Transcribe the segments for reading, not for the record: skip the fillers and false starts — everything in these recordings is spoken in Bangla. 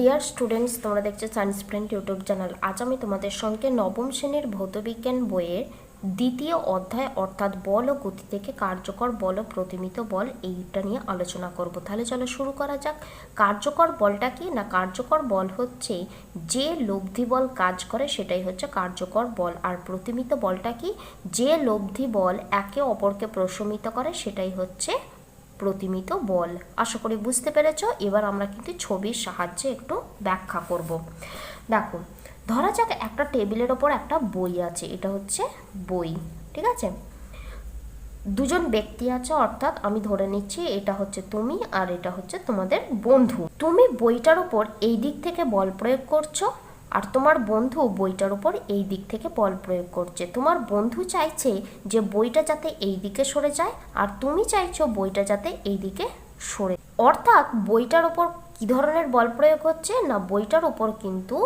ডিয়ার স্টুডেন্টস, তোমরা দেখছো সায়েন্স ফ্রেন্ড ইউটিউব চ্যানেল। আজ আমি তোমাদের সঙ্গে নবম শ্রেণীর ভৌতবিজ্ঞান বইয়ের দ্বিতীয় অধ্যায় অর্থাৎ বল ও গতি থেকে কার্যকর বল ও প্রতিমিত বল এইটা নিয়ে আলোচনা করব। তাহলে চলো শুরু করা যাক। কার্যকর বলটা কি না, কার্যকর বল হচ্ছে যে লব্ধি বল কাজ করে সেটাই হচ্ছে কার্যকর বল। আর প্রতিমিত বলটা কি, যে লব্ধি বল একে অপরকে প্রশমিত করে সেটাই হচ্ছে প্রতিমিত বল। আশা করি বুঝতে পেরেছ। এবার আমরা কিন্তু ছবির সাহায্যে একটু ব্যাখ্যা করব। দেখো, ধরা যাক একটা টেবিলের ওপর একটা বই আছে, এটা হচ্ছে বই, ঠিক আছে। দুজন ব্যক্তি আছে, অর্থাৎ আমি ধরে নিচ্ছি এটা হচ্ছে তুমি আর এটা হচ্ছে তোমাদের বন্ধু। তুমি বইটার উপর এই দিক থেকে বল প্রয়োগ করছো আর তোমার বন্ধু বইটার উপর এই দিক থেকে বল প্রয়োগ করছে। তোমার বন্ধু চাইছে যে বইটা যাতে এই দিকে সরে যায় আর তুমি চাইছো বইটা যাতে এই দিকে সরে, অর্থাৎ বইটার উপর কি ধরনের বল প্রয়োগ হচ্ছে না, বইটার উপর কিন্তু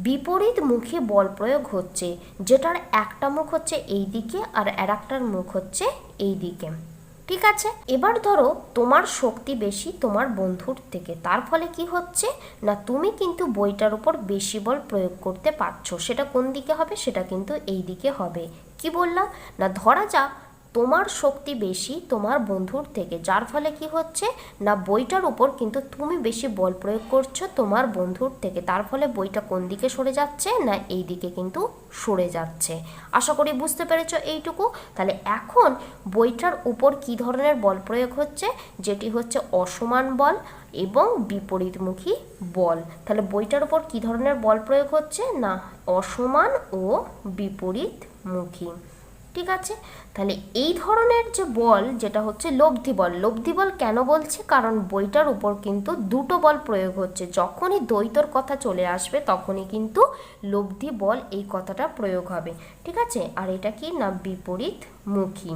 বিপরীতমুখী বল প্রয়োগ হচ্ছে, যেটার একটা মুখ হচ্ছে এই দিকে আর আরেকটার মুখ হচ্ছে এই দিকে, ঠিক আছে। এবার ধরো তোমার শক্তি বেশি তোমার বন্ধুর থেকে, তার ফলে কি হচ্ছে না তুমি কিন্তু বইটার উপর বেশি বল প্রয়োগ করতে পারছো। সেটা কোন দিকে হবে, সেটা কিন্তু এই দিকে হবে। কি বললাম না, ধরা যাক তোমার শক্তি বেশি তোমার বন্ধুর থেকে, যার ফলে কি হচ্ছে না বইটার উপর কিন্তু তুমি বেশি বল প্রয়োগ করছো তোমার বন্ধুর থেকে, তার ফলে বইটা কোন দিকে সরে যাচ্ছে না এই দিকে কিন্তু সরে যাচ্ছে। আশা করি বুঝতে পেরেছো এইটুকু। তাহলে এখন বইটার উপর কি ধরনের বল প্রয়োগ হচ্ছে, যেটি হচ্ছে অসমান বল এবং বিপরীতমুখী বল। তাহলে বইটার উপর কি ধরনের বল প্রয়োগ হচ্ছে না অসমান ও বিপরীতমুখী, ঠিক আছে। তাহলে এই ধরনের যে বল যেটা হচ্ছে লব্ধি বল। লব্ধি বল কেন বলছি, কারণ বইটার উপর কিন্তু দুটো বল প্রয়োগ হচ্ছে। যখনই দ্বৈতর কথা চলে আসবে তখনই কিন্তু লব্ধি বল এই কথাটা প্রয়োগ হবে, ঠিক আছে। আর এটা কি না বিপরীতমুখী।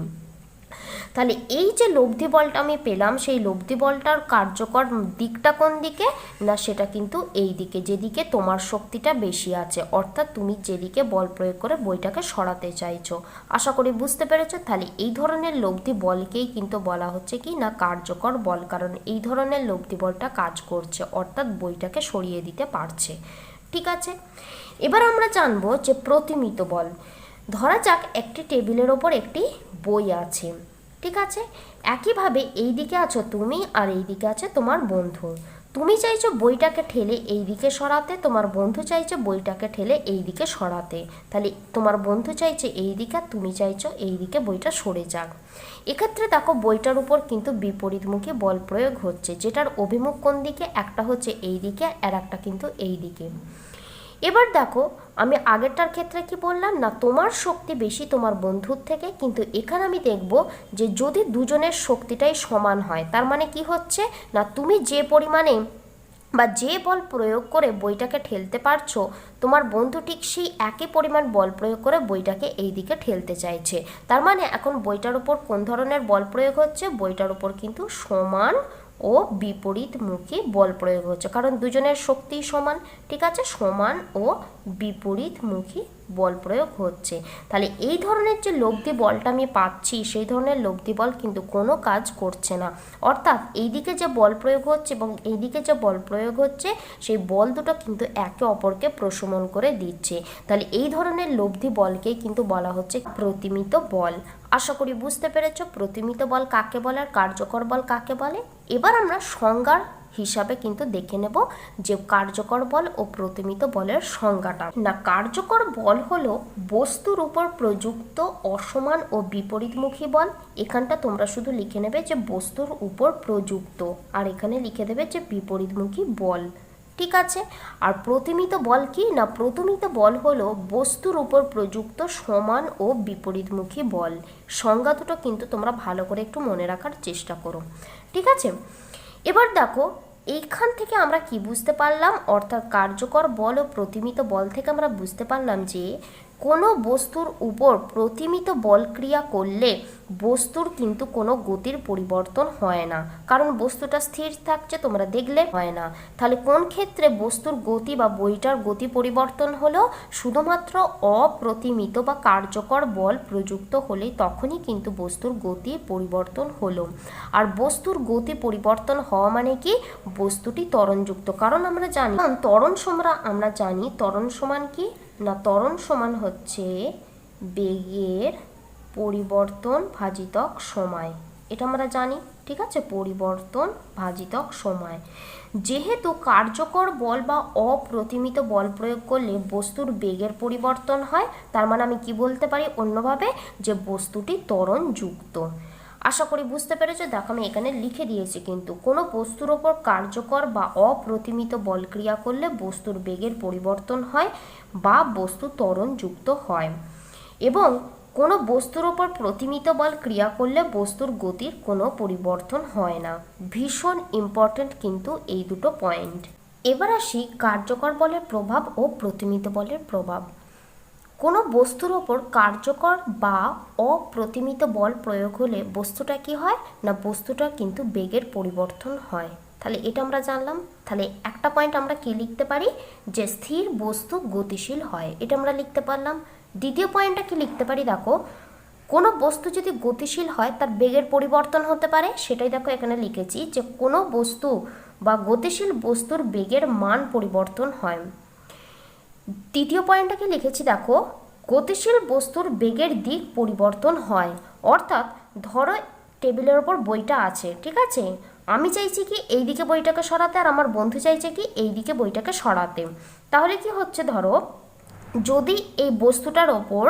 তাহলে এই যে লব্ধি বলটা আমি পেলাম, সেই লব্ধি বলটার কার্যকর দিকটা কোন দিকে না, সেটা কিন্তু এই দিকে, যেদিকে তোমার শক্তিটা বেশি আছে, অর্থাৎ তুমি যেদিকে বল প্রয়োগ করে বইটাকে সরাতে চাইছো। আশা করি বুঝতে পেরেছো। তাহলে এই ধরনের লব্ধি বলকেই কিন্তু বলা হচ্ছে কি না কার্যকর বল, কারণ এই ধরনের লব্ধি বলটা কাজ করছে, অর্থাৎ বইটাকে সরিয়ে দিতে পারছে, ঠিক আছে। এবার আমরা জানবো যে প্রতিমিত বল। ধরা যাক একটি টেবিলের ওপর একটি বই আছে, ঠিক আছে। একইভাবে এই দিকে আছো তুমি আর এই দিকে আছে তোমার বন্ধু। তুমি চাইছো বইটাকে ঠেলে এই দিকে সরাতে, তোমার বন্ধু চাইছে বইটাকে ঠেলে এই দিকে সরাতে। তাহলে তোমার বন্ধু চাইছে এই দিকে আর তুমি চাইছো এই দিকে বইটা সরে যাক। এক্ষেত্রে দেখো বইটার উপর কিন্তু বিপরীতমুখী বল প্রয়োগ হচ্ছে, যেটার অভিমুখ কোন দিকে, একটা হচ্ছে এই দিকে আর একটা কিন্তু এই দিকে। এবার দেখো আমি আগেরটার ক্ষেত্রে কি বললাম না তোমার শক্তি বেশি তোমার বন্ধুর থেকে, কিন্তু এখানে আমি দেখব যে যদি দুজনের শক্তিটাই সমান হয়, তার মানে কি হচ্ছে না তুমি যে পরিমাণে বা যে বল প্রয়োগ করে বইটাকে ঠেলতে পারছো, তোমার বন্ধু ঠিক সেই একই পরিমাণ বল প্রয়োগ করে বইটাকে এই দিকে ঠেলতে চাইছে। তার মানে এখন বইটার উপর কোন ধরনের বল প্রয়োগ হচ্ছে, বইটার উপর কিন্তু সমান ও বিপরীতমুখী বল প্রয়োগ হচ্ছে, কারণ দুজনের শক্তি সমান, ঠিক আছে। সমান ও বিপরীতমুখী বল প্রয়োগ হচ্ছে। তাহলে এই ধরনের যে লব্ধি বলটা আমি পাচ্ছি, সেই ধরনের লব্ধি বল কিন্তু কোনো কাজ করছে না, অর্থাৎ এইদিকে যে বল প্রয়োগ হচ্ছে এবং এইদিকে যে বল প্রয়োগ হচ্ছে সেই বল দুটো কিন্তু একে অপরকে প্রশমন করে দিচ্ছে। তাহলে এই ধরনের লব্ধি বলকেই কিন্তু বলা হচ্ছে প্রতিমিত বল। আশা করি বুঝতে পেরেছো প্রতিমিত বল কাকে বলে আর কার্যকর বল কাকে বলে। এবার আমরা সংজ্ঞার হিসাবে কিন্তু দেখে নেব যে কার্যকর বল ও প্রতিমিত বলের সংজ্ঞাটা। না, কার্যকর বল হলো বস্তুর উপর প্রযুক্ত অসমান ও বিপরীতমুখী বল। এখানটা তোমরা শুধু লিখে নেবে যে বস্তুর উপর প্রযুক্ত, আর এখানে লিখে দেবে যে বিপরীতমুখী বল, ঠিক আছে। আর প্রতিমিত বল কি না, প্রতিমিত বল হলো বস্তুর উপর প্রযুক্ত সমান ও বিপরীতমুখী বল। সংজ্ঞা দুটো কিন্তু তোমরা ভালো করে একটু মনে রাখার চেষ্টা করো, ঠিক আছে। এবার দেখো এইখান থেকে আমরা কি বুঝতে পারলাম, অর্থাৎ কার্যকর বল ও প্রতিমিত বল থেকে আমরা বুঝতে পারলাম যে কোনো বস্তুর উপর প্রতিমিত বল ক্রিয়া করলে বস্তুর কিন্তু কোনো গতির পরিবর্তন হয় না, কারণ বস্তুটা স্থির থাকছে, তোমরা দেখলে হয় না। তাহলে কোন ক্ষেত্রে বস্তুর গতি বা বইটার গতি পরিবর্তন হলো? শুধুমাত্র অপ্রতিমিত বা কার্যকর বল প্রযুক্ত হলেই তখনই কিন্তু বস্তুর গতি পরিবর্তন হলো। আর বস্তুর গতি পরিবর্তন হওয়া মানে কি? বস্তুটি ত্বরণযুক্ত। কারণ আমরা জানি আমরা জানি ত্বরণ সমান কি না, ত্বরণ সমান হচ্ছে বেগের পরিবর্তন ভাজিতক সময়। এটা আমরা জানি, ঠিক আছে, পরিবর্তন ভাজিতক সময়। যেহেতু কার্যকর বল বা অপ্রতিমিত বল প্রয়োগ করলে বস্তুর বেগের পরিবর্তন হয়, তার মানে আমি কি বলতে পারি অন্যভাবে, যে বস্তুটি ত্বরণযুক্ত। আশা করি বুঝতে পেরেছো। দেখো আমি এখানে লিখে দিয়েছি, কিন্তু কোনো বস্তুর ওপর কার্যকর বা অপ্রতিমিত বল ক্রিয়া করলে বস্তুর বেগের পরিবর্তন হয় বা বস্তু ত্বরণযুক্ত হয়, এবং কোনো বস্তুর ওপর প্রতিমিত বল ক্রিয়া করলে বস্তুর গতির কোনো পরিবর্তন হয় না। ভীষণ ইম্পর্ট্যান্ট কিন্তু এই দুটো পয়েন্ট। এবার আসি কার্যকর বলের প্রভাব ও প্রতিমিত বলের প্রভাব। কোনো বস্তুর ওপর কার্যকর বা অপ্রতিমিত বল প্রয়োগ হলে বস্তুটা কি হয় না, বস্তুটা কিন্তু বেগের পরিবর্তন হয়। তাহলে এটা আমরা জানলাম। তাহলে একটা পয়েন্ট আমরা কি লিখতে পারি, যে স্থির বস্তু গতিশীল হয়, এটা আমরা লিখতে পারলাম। দ্বিতীয় পয়েন্টটা কি লিখতে পারি, দেখো কোনো বস্তু যদি গতিশীল হয় তার বেগের পরিবর্তন হতে পারে, সেটাই দেখো এখানে লিখেছি, যে কোনো বস্তু বা গতিশীল বস্তুর বেগের মান পরিবর্তন হয়। তৃতীয় পয়েন্টটাকে লিখেছি, দেখো গতিশীল বস্তুর বেগের দিক পরিবর্তন হয়। অর্থাৎ ধরো টেবিলের ওপর বইটা আছে, ঠিক আছে, আমি চাইছি কি এই দিকে বইটাকে সরাতে, আর আমার বন্ধু চাইছে কি এই দিকে বইটাকে সরাতে। তাহলে কি হচ্ছে, ধরো যদি এই বস্তুটার ওপর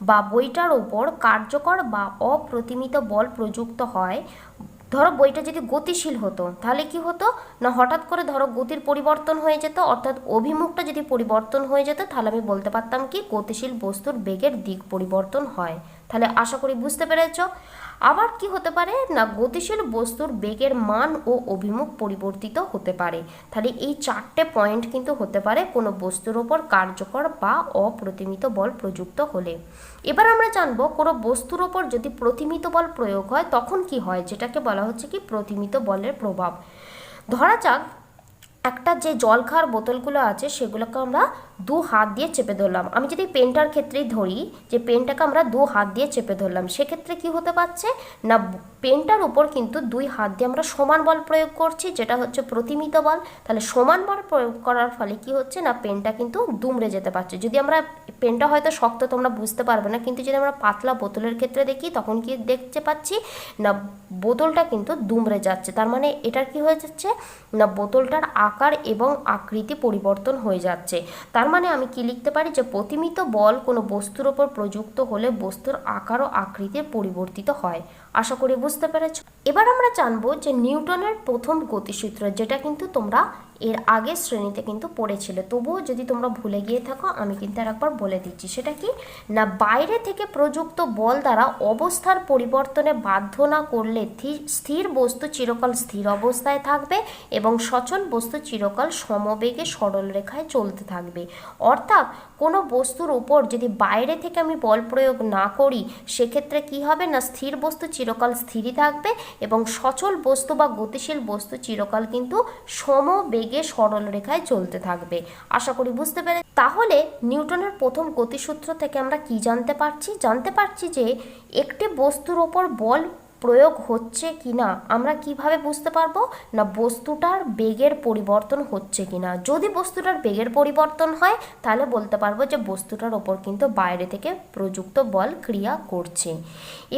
বা বইটার ওপর কার্যকর বা অপ্রতিমিত বল প্রযুক্ত হয়, ধরো বইটা যদি গতিশীল হতো তাহলে কি হতো না, হঠাৎ করে ধরো গতির পরিবর্তন হয়ে যেত, অর্থাৎ অভিমুখটা যদি পরিবর্তন হয়ে যেত, তাহলে আমি বলতে পারতাম কি গতিশীল বস্তুর বেগের দিক পরিবর্তন হয়। তাহলে আশা করি বুঝতে পেরেছ। আবার কি হতে পারে না, গতিশীল বস্তুর বেগের মান ও অভিমুখ পরিবর্তিত হতে পারে। তাহলে এই চারটে পয়েন্ট কিন্তু হতে পারে কোনো বস্তুর ওপর কার্যকর বা অপ্রতিমিত বল প্রযুক্ত হলে। এবার আমরা জানবো কোনো বস্তুর ওপর যদি প্রতিমিত বল প্রয়োগ হয় তখন কি হয়, যেটাকে বলা হচ্ছে কি প্রতিমিত বলের প্রভাব। ধরা যাক একটা যে জল খাওয়ার বোতলগুলো আছে সেগুলোকে আমরা দু হাত দিয়ে চেপে ধরলাম। আমি যদি পেনটার ক্ষেত্রেই ধরি, যে পেনটাকে আমরা দু হাত দিয়ে চেপে ধরলাম, সেক্ষেত্রে কি হতে পারছে না, পেনটার উপর কিন্তু দুই হাত দিয়ে আমরা সমান বল প্রয়োগ করছি, যেটা হচ্ছে প্রতিমিত বল। তাহলে সমান বল প্রয়োগ করার ফলে কি হচ্ছে না, পেনটা কিন্তু দুমড়ে যেতে পারছে। যদি আমরা পেনটা হয়তো শক্ত, তোমরা বুঝতে পারবে না, কিন্তু যদি আমরা পাতলা বোতলের ক্ষেত্রে দেখি তখন কি দেখতে পাচ্ছি না, বোতলটা কিন্তু দুমড়ে যাচ্ছে। তার মানে এটার কি হয়ে যাচ্ছে না, বোতলটার আকার এবং আকৃতি পরিবর্তন হয়ে যাচ্ছে। তার মানে আমি কি লিখতে পারি, যে প্রতিমিত বল কোনো বস্তুর ওপর প্রযুক্ত হলে বস্তুর আকার ও আকৃতির পরিবর্তিত হয়। আশা করি বুঝতে পেরেছ। এবার আমরা জানবো যে নিউটনের প্রথম গতিসূত্র, যেটা কিন্তু তোমরা এর আগের শ্রেণীতে কিন্তু পড়েছিলে, তবুও যদি তোমরা ভুলে গিয়ে থাকো আমি কিন্তু আর একবার বলে দিচ্ছি। সেটা কি না, বাইরে থেকে প্রযুক্ত বল দ্বারা অবস্থার পরিবর্তনে বাধ্য না করলে স্থির বস্তু চিরকাল স্থির অবস্থায় থাকবে এবং সচল বস্তু চিরকাল সমবেগে সরল রেখায় চলতে থাকবে। অর্থাৎ কোনো বস্তুর উপর যদি বাইরে থেকে আমি বল প্রয়োগ না করি, সেক্ষেত্রে কি হবে না, স্থির বস্তু চিরকাল স্থিরই থাকবে এবং সচল বস্তু বা গতিশীল বস্তু চিরকাল কিন্তু সমবেগে সরল রেখায় চলতে থাকবে। আশা করি বুঝতে পেরে। তাহলে নিউটনের প্রথম গতিসূত্র থেকে আমরা কি জানতে পারছি যে একটি বস্তুর ওপর বল প্রয়োগ হচ্ছে কিনা আমরা কিভাবে বুঝতে পারবো না, বস্তুটার বেগের পরিবর্তন হচ্ছে কিনা। যদি বস্তুটার বেগের পরিবর্তন হয় তাহলে বলতে পারবো যে বস্তুটার ওপর কিন্তু বাইরে থেকে প্রযুক্ত বল ক্রিয়া করছে।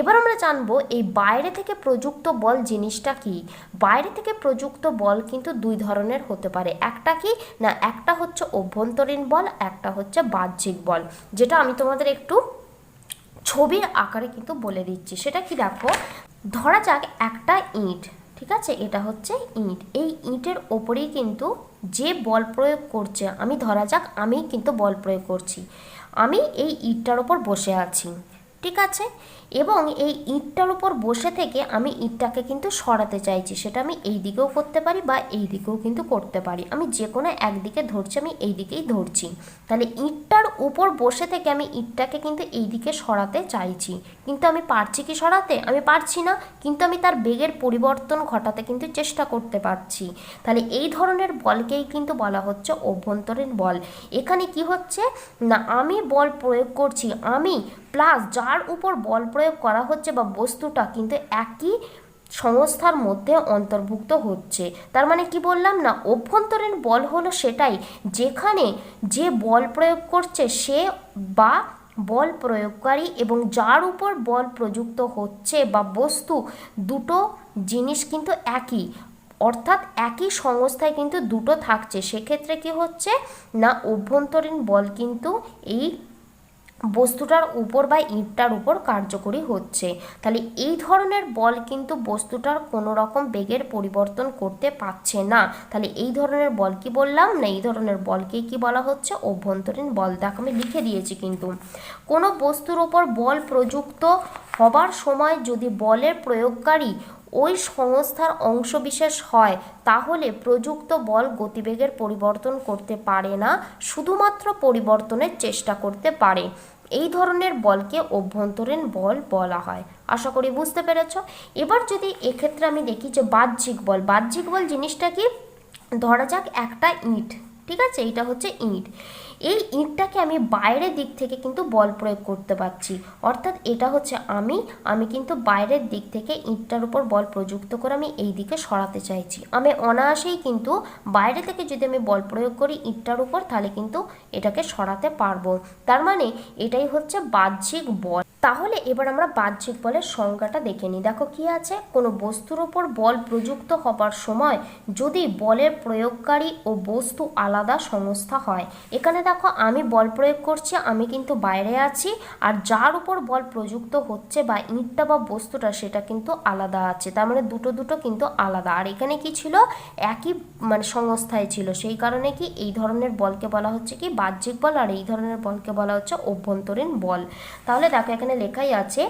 এবার আমরা জানবো এই বাইরে থেকে প্রযুক্ত বল জিনিসটা কি। বাইরে থেকে প্রযুক্ত বল কিন্তু দুই ধরনের হতে পারে। একটা কি না, একটা হচ্ছে অভ্যন্তরীণ বল, একটা হচ্ছে বাহ্যিক বল, যেটা আমি তোমাদের একটু ছবির আকারে কিন্তু বলে দিচ্ছি। সেটা কি, দেখো ধরা যাক একটা ইঁট, ঠিক আছে, এটা হচ্ছে ইঁট। এই ইঁটের ওপরেই কিন্তু যে বল প্রয়োগ করছে, আমি ধরা যাক আমি কিন্তু বল প্রয়োগ করছি, আমি এই ইঁটটার ওপর বসে আছি, ঠিক আছে। এবং এই ইঁটটার উপর বসে থেকে আমি ইঁটটাকে কিন্তু সরাতে চাইছি, সেটা আমি এই দিকেও করতে পারি বা এই দিকেও কিন্তু করতে পারি, আমি যে কোনো একদিকে ধরছি, আমি এই দিকেই ধরছি। তাহলে ইঁটটার উপর বসে থেকে আমি ইঁটটাকে কিন্তু এই দিকে সরাতে চাইছি, কিন্তু আমি পারছি কি সরাতে? আমি পারছি না, কিন্তু আমি তার বেগের পরিবর্তন ঘটাতে কিন্তু চেষ্টা করতে পারছি। তাহলে এই ধরনের বলকেই কিন্তু বলা হচ্ছে অভ্যন্তরীণ বল। এখানে কি হচ্ছে না, আমি বল প্রয়োগ করছি, আমি প্লাস যার উপর বল প্রয়োগ করা হচ্ছে বা বস্তুটা কিন্তু একই সংস্থার মধ্যে অন্তর্ভুক্ত হচ্ছে। তার মানে কি বললাম না, অভ্যন্তরীণ বল হলো সেটাই যেখানে যে বল প্রয়োগ করছে সে বা বল প্রয়োগকারী এবং যার উপর বল প্রযুক্ত হচ্ছে বা বস্তু, দুটো জিনিস কিন্তু একই, অর্থাৎ একই সংস্থায় কিন্তু দুটো থাকছে। সেক্ষেত্রে কি হচ্ছে না, অভ্যন্তরীণ বল কিন্তু এই বস্তুটার উপর বা ইঁটটার উপর কার্যকরী হচ্ছে। তাহলে এই ধরনের বল কিন্তু বস্তুটার কোনো রকম বেগের পরিবর্তন করতে পারছে না। তাহলে এই ধরনের বল কি বললাম না, এই ধরনের বলকেই কি বলা হচ্ছে অভ্যন্তরীণ বল। দেখো আমি লিখে দিয়েছি কিন্তু, কোনো বস্তুর ওপর বল প্রযুক্ত হবার সময় যদি বলের প্রয়োগকারী ওই সংস্থার অংশবিশেষ হয় তাহলে প্রযুক্ত বল গতিবেগের পরিবর্তন করতে পারে না, শুধুমাত্র পরিবর্তনের চেষ্টা করতে পারে। এই ধরনের বলকে অভ্যন্তরীণ বল বলা হয়। আশা করি বুঝতে পেরেছ। এবার যদি এক্ষেত্রে আমি দেখি যে বাহ্যিক বল, বাহ্যিক বল জিনিসটা কি, ধরা যাক একটা ইঁট, ঠিক আছে, এইটা হচ্ছে ইঁট, এই ইঁটটাকে আমি বাইরের দিক থেকে কিন্তু বল প্রয়োগ করতে পারছি, অর্থাৎ এটা হচ্ছে আমি কিন্তু বাইরের দিক থেকে ইঁটটার উপর বল প্রযুক্ত করে আমি এই দিকে সরাতে চাইছি। আমি অনায়াসেই কিন্তু বাইরে থেকে যদি আমি বল প্রয়োগ করি ইঁটটার উপর তাহলে কিন্তু এটাকে সরাতে পারবো। তার মানে এটাই হচ্ছে বাহ্যিক বল। তাহলে এবার আমরা বাহ্যিক বলের সংজ্ঞাটা দেখে নিই। দেখো কি আছে, কোনো বস্তুর ওপর বল প্রযুক্ত হবার সময় যদি বলের প্রয়োগকারী ও বস্তু আলাদা সংস্থা হয়। এখানে দেখো আমি বল প্রয়োগ করছি, আমি কিন্তু বাইরে আছি, আর যার উপর বল প্রযুক্ত হচ্ছে বা ইঁটটা বা বস্তুটা সেটা কিন্তু আলাদা আছে। তার মানে দুটো দুটো কিন্তু আলাদা। আর এখানে কি ছিল, একই মানে সংস্থায় ছিল, সেই কারণে কি এই ধরনের বলকে বলা হচ্ছে কি বাহ্যিক বল, আর এই ধরনের বলকে বলা হচ্ছে অভ্যন্তরীণ বল। তাহলে দেখো এখানে লেখাই আছে,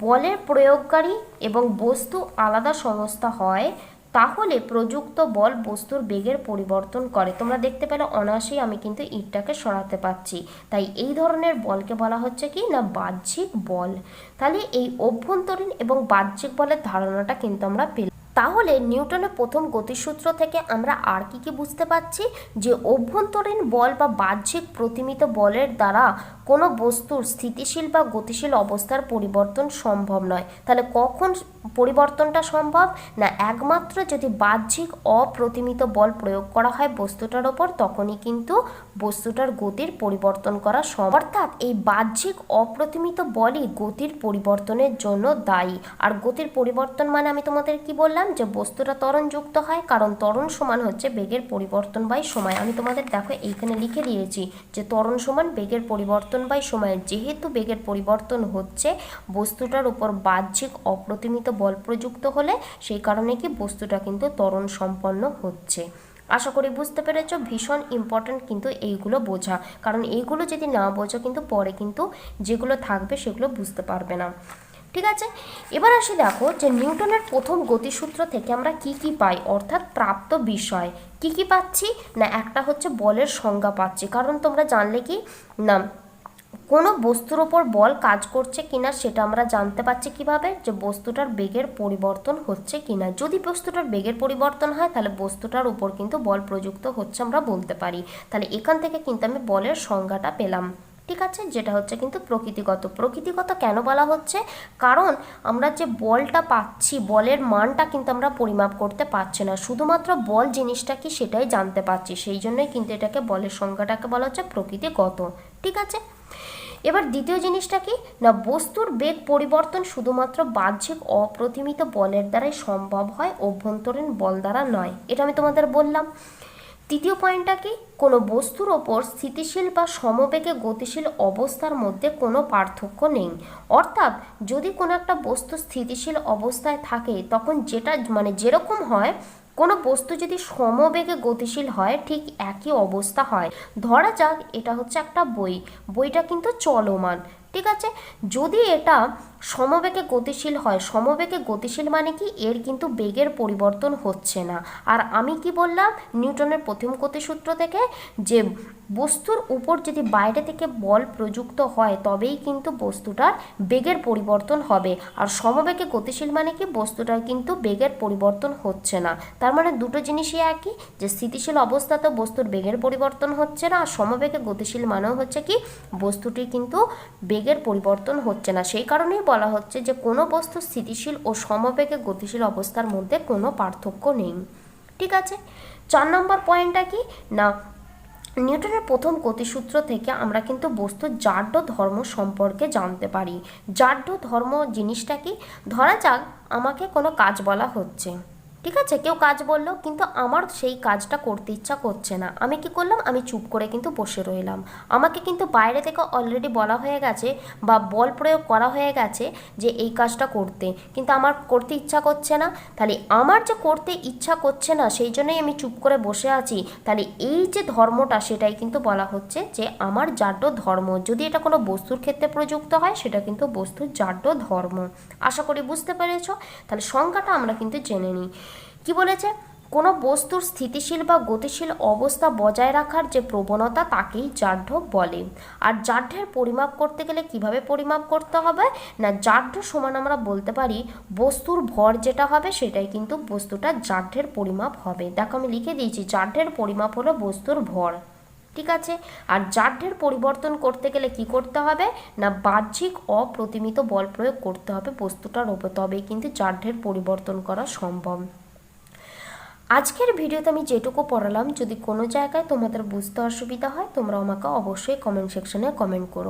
বলের প্রয়োগকারী এবং বস্তু আলাদা সংস্থা হয় তাহলে প্রযুক্ত বল বস্তুর বেগের পরিবর্তন করে। তোমরা দেখতে পেলে অনায়াসেই আমি কিন্তু ইঁটটাকে সরাতে পারছি, তাই এই ধরনের বলকে বলা হচ্ছে কি না বাহ্যিক বল। তাহলে এই অভ্যন্তরীণ এবং বাহ্যিক বলের ধারণাটা কিন্তু আমরা পেলাম। তাহলে নিউটনের প্রথম গতিসূত্র থেকে আমরা আর কি কি বুঝতে পারছি, যে অভ্যন্তরীণ বল বা বাহ্যিক প্রতিমিত বলের দ্বারা কোনো বস্তুর স্থিতিশীল বা গতিশীল অবস্থার পরিবর্তন সম্ভব নয়। তাহলে কখন পরিবর্তনটা সম্ভব না, একমাত্র যদি বাহ্যিক অপ্রতিমিত বল প্রয়োগ করা হয় বস্তুটার ওপর, তখনই কিন্তু বস্তুটার গতির পরিবর্তন করা সম্ভব। অর্থাৎ এই বাহ্যিক অপ্রতিমিত বলই গতির পরিবর্তনের জন্য দায়ী। আর গতির পরিবর্তন মানে আমি তোমাদের কি বললাম, যে বস্তুটা ত্বরণযুক্ত হয়, কারণ ত্বরণ সমান হচ্ছে বেগের পরিবর্তন বাই সময়। আমি তোমাদের দেখো এইখানে লিখে দিয়েছি যে ত্বরণ সমান বেগের পরিবর্তন বাই সময়। যেহেতু বেগের পরিবর্তন হচ্ছে বস্তুটার উপর বাহ্যিক অপ্রতিমিত বল প্রযুক্ত হলে, সেই কারণে কি বস্তুটা কিন্তু ত্বরণ সম্পন্ন হচ্ছে। আশা করি বুঝতে পেরেছ। ভীষণ ইম্পর্ট্যান্ট কিন্তু এইগুলো বোঝা, কারণ এইগুলো যদি না বোঝা কিন্তু পরে কিন্তু যেগুলো থাকবে সেগুলো বুঝতে পারবে না। ঠিক আছে, এবার আসি দেখো যে নিউটনের প্রথম গতিসূত্র থেকে আমরা কি কি পাই, অর্থাৎ প্রাপ্ত বিষয় কি কি পাচ্ছি না, একটা হচ্ছে বলের সংজ্ঞা পাচ্ছি, কারণ তোমরা জানলে কি না কোনো বস্তুর ওপর বল কাজ করছে কিনা সেটা আমরা জানতে পারছি কিভাবে, যে বস্তুটার বেগের পরিবর্তন হচ্ছে কিনা। যদি বস্তুটার বেগের পরিবর্তন হয় তাহলে বস্তুটার উপর কিন্তু বল প্রযুক্ত হচ্ছে আমরা বলতে পারি। তাহলে এখান থেকে কিন্তু আমি বলের সংজ্ঞাটা পেলাম। ঠিক আছে, যেটা হচ্ছে কিন্তু প্রকৃতিগত। প্রকৃতিগত কেন বলা হচ্ছে, কারণ আমরা যে বলটা পাচ্ছি বলের মানটা কিন্তু আমরা পরিমাপ করতে পারছি না, শুধুমাত্র বল জিনিসটা কি সেটাই জানতে পারছি, সেই জন্যই কিন্তু এটাকে বলের সংজ্ঞাটাকে বলা হচ্ছে প্রকৃতিগত। ঠিক আছে, এবার দ্বিতীয় জিনিসটা কি না, বস্তুর বেগ পরিবর্তন শুধুমাত্র বাহ্যিক অপ্রতিমিত বলের দ্বারাই সম্ভব হয়, অভ্যন্তরীণ বল দ্বারা নয়। এটা আমি তোমাদের বললাম। তৃতীয় পয়েন্টটা কি, কোনো বস্তুর ওপর স্থিতিশীল বা সমবেগে গতিশীল অবস্থার মধ্যে কোনো পার্থক্য নেই। অর্থাৎ যদি কোনো একটা বস্তু স্থিতিশীল অবস্থায় থাকে তখন যেটা মানে যেরকম হয়, কোনো বস্তু যদি সমবেগে গতিশীল হয় ঠিক একই অবস্থা হয়। ধরা যাক এটা হচ্ছে একটা বইটা কিন্তু চলমান, ঠিক আছে। যদি এটা সমবেগে গতিশীল হয়, সমবেগে গতিশীল মানে কি, এর কিন্তু বেগের পরিবর্তন হচ্ছে না। আর আমি কি বললাম নিউটনের প্রথম গতিসূত্র থেকে, যে বস্তুর উপর যদি বাইরে থেকে বল প্রযুক্ত হয় তবেই কিন্তু বস্তুটার বেগের পরিবর্তন হবে। আর সমবেগে গতিশীল মানে কি, বস্তুটার কিন্তু বেগের পরিবর্তন হচ্ছে না। তার মানে দুটো জিনিসই একই, যে স্থিতিশীল অবস্থাতে বস্তুর বেগের পরিবর্তন হচ্ছে না, আর সমবেগে গতিশীল মানেও হচ্ছে কি, বস্তুটির কিন্তু বেগের পরিবর্তন হচ্ছে না। সেই কারণেই বলা হচ্ছে যে কোনো বস্তু স্থিতিশীল ও সমবেগে গতিশীল অবস্থার মধ্যে কোনো পার্থক্য নেই। ঠিক আছে। 4 নম্বর পয়েন্টটা কি না, নিউটনের প্রথম গতিসূত্র থেকে আমরা কিন্তু বস্তুর জাড্য ধর্ম সম্পর্কে জানতে পারি। জাড্য ধর্ম জিনিসটা কি, ধরা যাক আমাকে কোনো কাজ বলা হচ্ছে, ঠিক আছে, কেউ কাজ বললো কিন্তু আমার সেই কাজটা করতে ইচ্ছা করছে না। আমি কি করলাম, আমি চুপ করে কিন্তু বসে রইলাম। আমাকে কিন্তু বাইরে থেকে অলরেডি বলা হয়ে গেছে বা বল প্রয়োগ করা হয়ে গেছে যে এই কাজটা করতে, কিন্তু আমার করতে ইচ্ছা করছে না। তাহলে আমার যে করতে ইচ্ছা করছে না সেই জন্যই আমি চুপ করে বসে আছি। তাহলে এই যে ধর্মটা সেটাই কিন্তু বলা হচ্ছে যে আমার জাড্য ধর্ম। যদি এটা কোনো বস্তুর ক্ষেত্রে প্রযুক্ত হয় সেটা কিন্তু বস্তুর জাড্য ধর্ম। আশা করি বুঝতে পেরেছ। তাহলে সংজ্ঞাটা আমরা কিন্তু জেনে নিই। কি বলেছে, কোনো বস্তুর স্থিতিশীল বা গতিশীল অবস্থা বজায় রাখার যে প্রবণতা তাকেই জাড্য বলে। আর জাড্যের পরিমাপ করতে গেলে কিভাবে পরিমাপ করতে হবে না, জাড্য সমান আমরা বলতে পারি বস্তুর ভর যেটা হবে সেটাই কিন্তু বস্তুটা জাড্যের পরিমাপ হবে। দেখো আমি লিখে দিয়েছি, জাড্যের পরিমাপ হলো বস্তুর ভর। ঠিক আছে। আর জাড্যের পরিবর্তন করতে গেলে কি করতে হবে না, বাহ্যিক অপ্রতিমিত বল প্রয়োগ করতে হবে বস্তুটার উপর, তবেই কিন্তু জাড্যের পরিবর্তন করা সম্ভব। আজকের ভিডিওতে আমি যেটুকু পড়ালাম, যদি কোনো জায়গায় তোমাদের বুঝতে অসুবিধা হয় তোমরা আমাকে অবশ্যই কমেন্ট সেকশনে কমেন্ট করো।